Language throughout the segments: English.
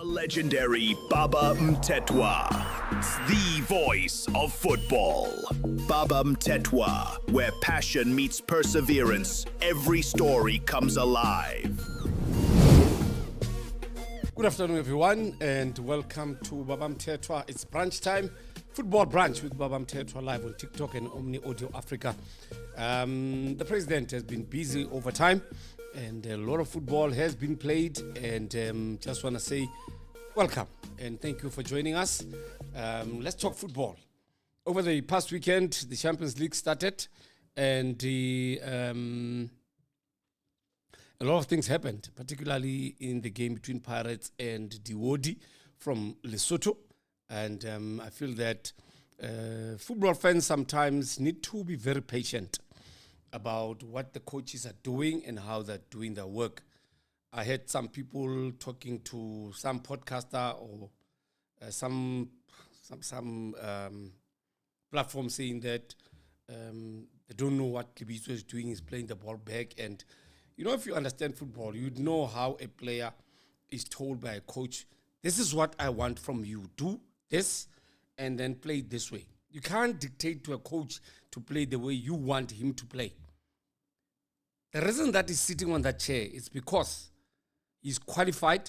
legendary Baba Mthethwa, the voice of football. Baba Mthethwa, where passion meets perseverance, every story comes alive. Good afternoon, everyone, and welcome to Baba Mthethwa. It's brunch time, football brunch with Baba Mthethwa live on TikTok and Omni Audio Africa. The president has been busy over time, and a lot of football has been played, and just want to say welcome and thank you for joining us. Let's talk football. Over the past weekend, the Champions League started, and a lot of things happened, particularly in the game between Pirates and Diwodi from Lesotho. And I feel that football fans sometimes need to be very patient about what the coaches are doing and how they're doing their work. I heard some people talking to some podcaster or some platform saying that they don't know what Libizwe is doing, is playing the ball back. And, you know, if you understand football, you'd know how a player is told by a coach, this is what I want from you. Do this and then play it this way. You can't dictate to a coach to play the way you want him to play. The reason that he's sitting on that chair is because he's qualified.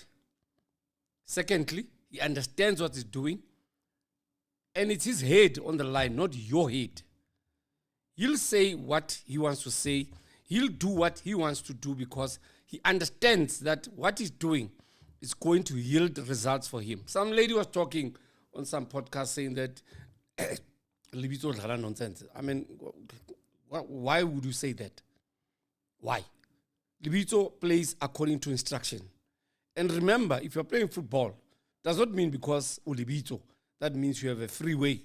Secondly, he understands what he's doing. And it's his head on the line, not your head. He'll say what he wants to say. He'll do what he wants to do because he understands that what he's doing is going to yield results for him. Some lady was talking on some podcast saying that Libizwe dlala nonsense. I mean, why would you say that? Why? Libizwe plays according to instruction. And remember, if you're playing football, does not mean because Libizwe, that means you have a free way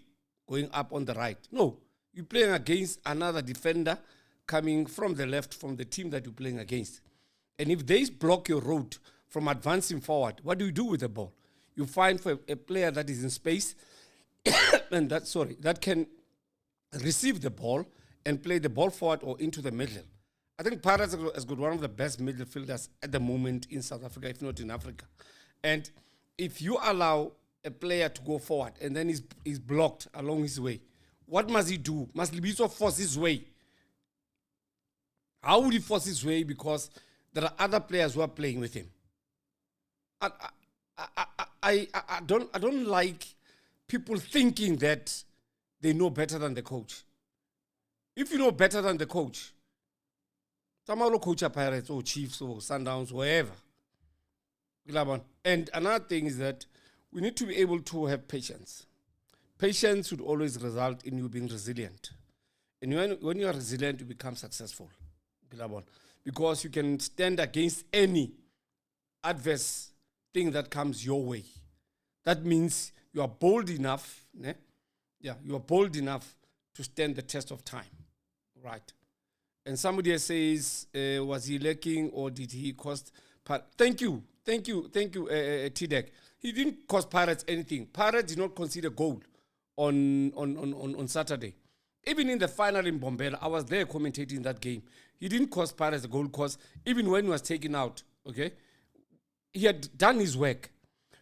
going up on the right. No, you're playing against another defender coming from the left, from the team that you're playing against. And if they block your road from advancing forward, what do you do with the ball? You find for a player that is in space and that can receive the ball and play the ball forward or into the middle. I think Pirates has got one of the best midfielders at the moment in South Africa, if not in Africa. And if you allow a player to go forward and then he's blocked along his way, what must he do? Must Libizwe force his way? How would he force his way? Because there are other players who are playing with him. I don't like people thinking that they know better than the coach. If you know better than the coach, somehow coach a Pirates or Chiefs or Sundowns, wherever. And another thing is that we need to be able to have patience. Patience should always result in you being resilient. And when you are resilient, you become successful. Because you can stand against any adverse thing that comes your way. That means you are bold enough. You are bold enough to stand the test of time. Right. And somebody says, was he lacking or did he cost? Thank you, T-Deck. He didn't cost Pirates anything. Pirates did not concede a goal on Saturday. Even in the final in Bombela, I was there commentating that game. He didn't cost Pirates a goal because even when he was taken out, okay, he had done his work.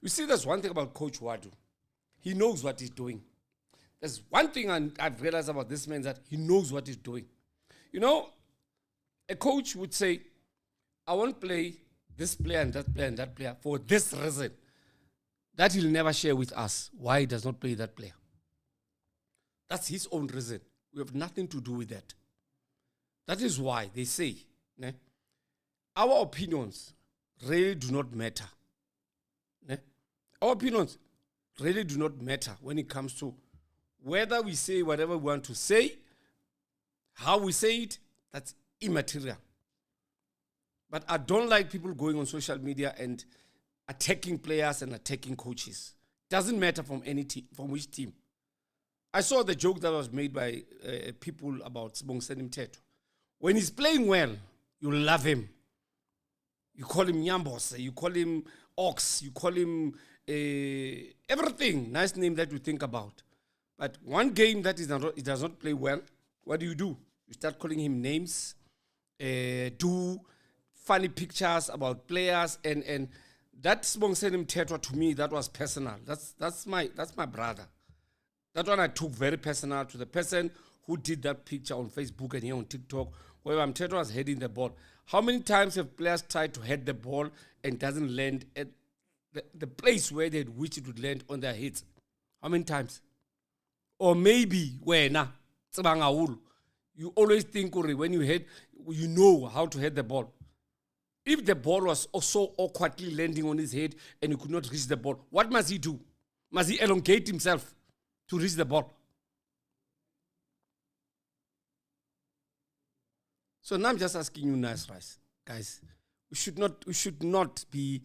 You see, there's one thing about Coach Wadu. He knows what he's doing. There's one thing I've realized about this man, that he knows what he's doing. You know, a coach would say, I won't play this player and that player and that player for this reason. That he'll never share with us why he does not play that player. That's his own reason. We have nothing to do with that. That is why they say, our opinions really do not matter. Our opinions really do not matter when it comes to whether we say whatever we want to say, how we say it, that's immaterial. But I don't like people going on social media and attacking players and attacking coaches. Doesn't matter from any team, from which team. I saw the joke that was made by people about Mthethewa. When he's playing well, you love him. You call him Nyambos, you call him Ox, you call him everything, nice name that you think about. But one game that he does not play well, what do? You start calling him names, do funny pictures about players, and that Mthethewa to me, that was personal. That's my brother. That one I took very personal to the person who did that picture on Facebook and here on TikTok, where Mthethwa was heading the ball. How many times have players tried to head the ball and doesn't land at the place where they wish it would land on their heads? How many times? Or maybe you always think when you head, you know how to head the ball. If the ball was also awkwardly landing on his head and he could not reach the ball, what must he do? Must he elongate himself to reach the ball? So now I'm just asking you, nice rice, guys. We should not be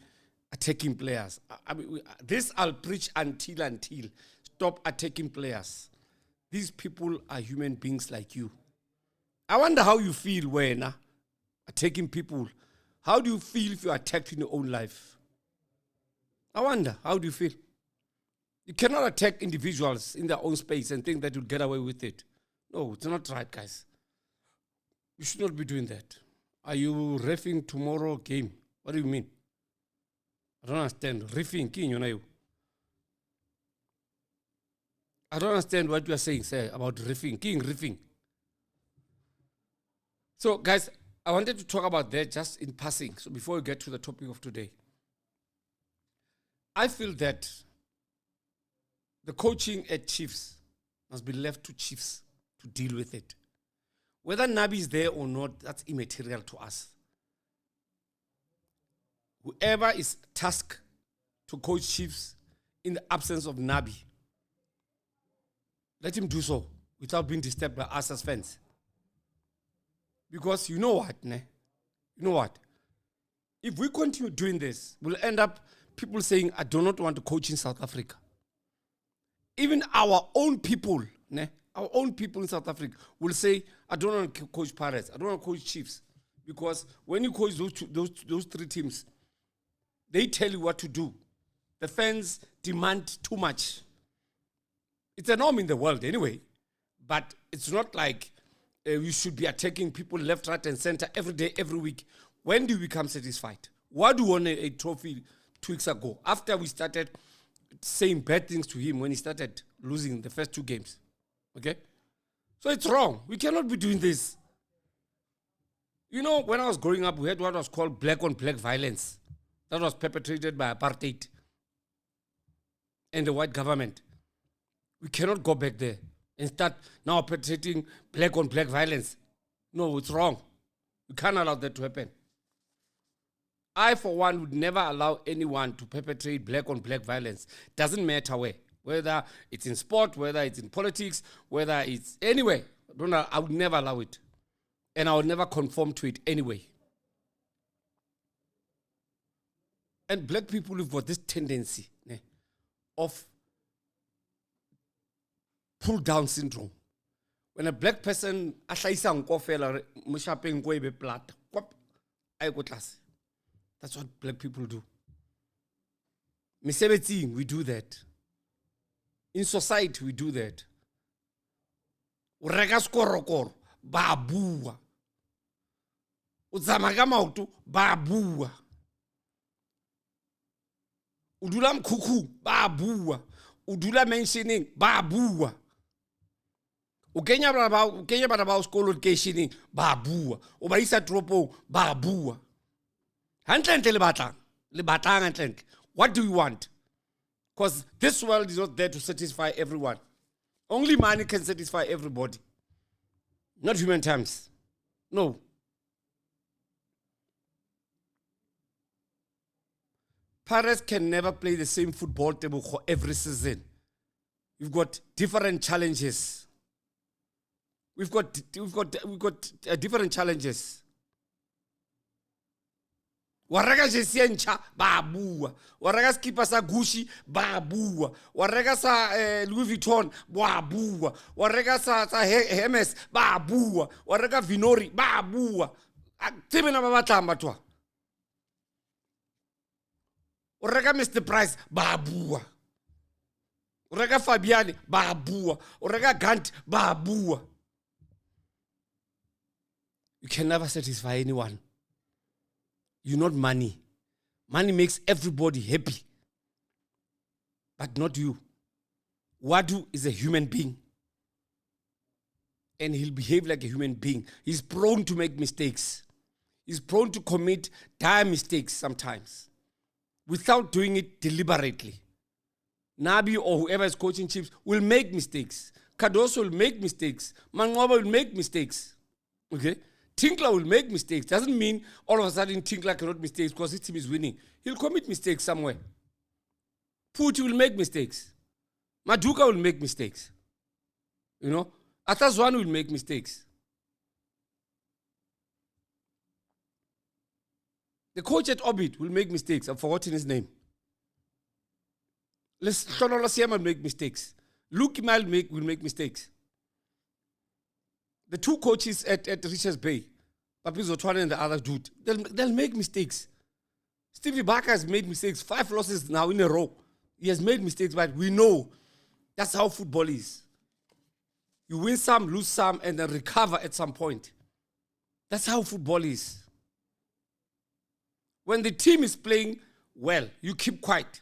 attacking players. I mean, this I'll preach until stop attacking players. These people are human beings like you. I wonder how you feel when attacking people. How do you feel if you're attacked in your own life? I wonder, how do you feel? You cannot attack individuals in their own space and think that you'll get away with it. No, it's not right, guys. You should not be doing that. Are you reffing tomorrow game? What do you mean? I don't understand. Reffing, king, you know. I don't understand what you are saying, sir, about reffing. King, reffing. So, guys, I wanted to talk about that just in passing. So before we get to the topic of today, I feel that the coaching at Chiefs must be left to Chiefs to deal with it. Whether Nabi is there or not, that's immaterial to us. Whoever is tasked to coach Chiefs in the absence of Nabi, let him do so without being disturbed by us as fans. Because you know what, ne? You know what? If we continue doing this, we'll end up people saying, I do not want to coach in South Africa. Even our own people, ne? Our own people in South Africa will say, I don't want to coach Pirates. I don't want to coach Chiefs. Because when you coach those three teams, they tell you what to do. The fans demand too much. It's a norm in the world anyway. But it's not like you should be attacking people left, right, and center every day, every week. When do you become satisfied? Why do you want a trophy 2 weeks ago? After we started saying bad things to him when he started losing the first 2 games. Okay? So it's wrong. We cannot be doing this. You know, when I was growing up, we had what was called black-on-black violence. That was perpetrated by apartheid and the white government. We cannot go back there and start now perpetrating black-on-black violence. No, it's wrong. We can't allow that to happen. I, for one, would never allow anyone to perpetrate black-on-black violence. Doesn't matter where. Whether it's in sport, whether it's in politics, whether it's anywhere. I would never allow it. And I would never conform to it anyway. And black people have got this tendency of pull-down syndrome. When a black person that's what black people do. We do that. In society, we do that. Ureka skorokoro, ba bua. Utsamaga mautu, ba bua. Udula mkuku, ba bua. Udula mentioning, ba bua. Ukenya baraba skolo location, ba bua. Ubaisa tropo, ba bua. Hantlente le batang. What do you want? Because this world is not there to satisfy everyone. Only money can satisfy everybody. Not human times. No. Pirates can never play the same football table for every season. We've got different challenges. We've got different challenges. Warega jesiencha babua. Warega skipa sa Gucci babua. Warega sa Louis Vuitton babua. Warega sa Hermes babua. Warega Vinori babua. Tibe na babatamba twa. Warega Mr. Price babua. Warega Fabiani babua. Warega Gant babua. You can never satisfy anyone. You're not money. Money makes everybody happy, but not you. Wadu is a human being, and he'll behave like a human being. He's prone to make mistakes. He's prone to commit dire mistakes sometimes without doing it deliberately. Nabi or whoever is coaching Chiefs will make mistakes. Cardoso will make mistakes. Mangoba will make mistakes. Okay? Tinkler will make mistakes. Doesn't mean all of a sudden Tinkler cannot make mistakes because his team is winning. He'll commit mistakes somewhere. Pucci will make mistakes. Maduka will make mistakes. You know? Atazwan will make mistakes. The coach at Orbit will make mistakes. I've forgotten his name. Shonola Siama will make mistakes. Luke Imal will make mistakes. The two coaches at Richards Bay, Papi Zotwane and the other dude, they'll make mistakes. Stevie Barker has made mistakes. 5 losses now in a row. He has made mistakes, but we know that's how football is. You win some, lose some, and then recover at some point. That's how football is. When the team is playing well, you keep quiet.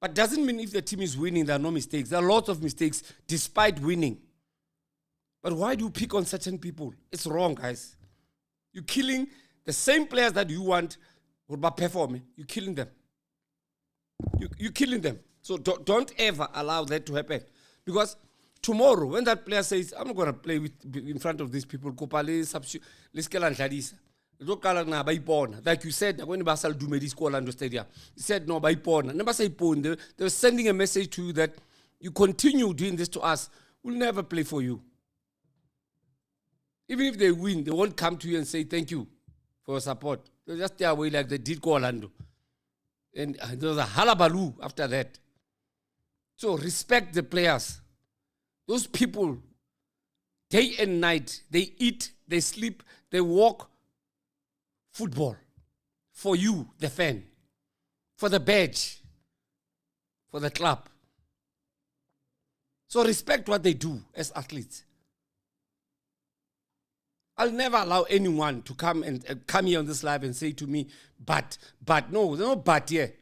But doesn't mean if the team is winning, there are no mistakes. There are lots of mistakes despite winning. But why do you pick on certain people? It's wrong, guys. You're killing the same players that you want to perform. You're killing them. You're killing them. So don't ever allow that to happen. Because tomorrow, when that player says, I'm not going to play in front of these people, like you said, when Basel Dumedi scored Orlando Stadium, he said, no, by porn. Never say porn. They were sending a message to you that you continue doing this to us, we'll never play for you. Even if they win, they won't come to you and say thank you for your support. They'll just stay away like they did go Orlando. And there was a halabaloo after that. So respect the players. Those people, day and night, they eat, they sleep, they walk football for you, the fan, for the badge, for the club. So respect what they do as athletes. I'll never allow anyone to come here on this live and say to me, but no, there's no but here.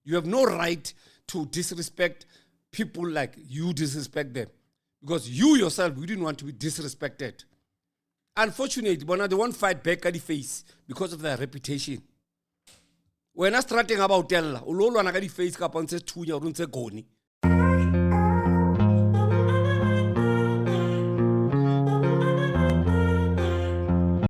You have no right to disrespect people like you disrespect them. Because you yourself, you didn't want to be disrespected. Unfortunately, they won't fight back at the face because of their reputation. We're not starting about Tella. Ulolo anagadi face kapanse tunya urunse goni.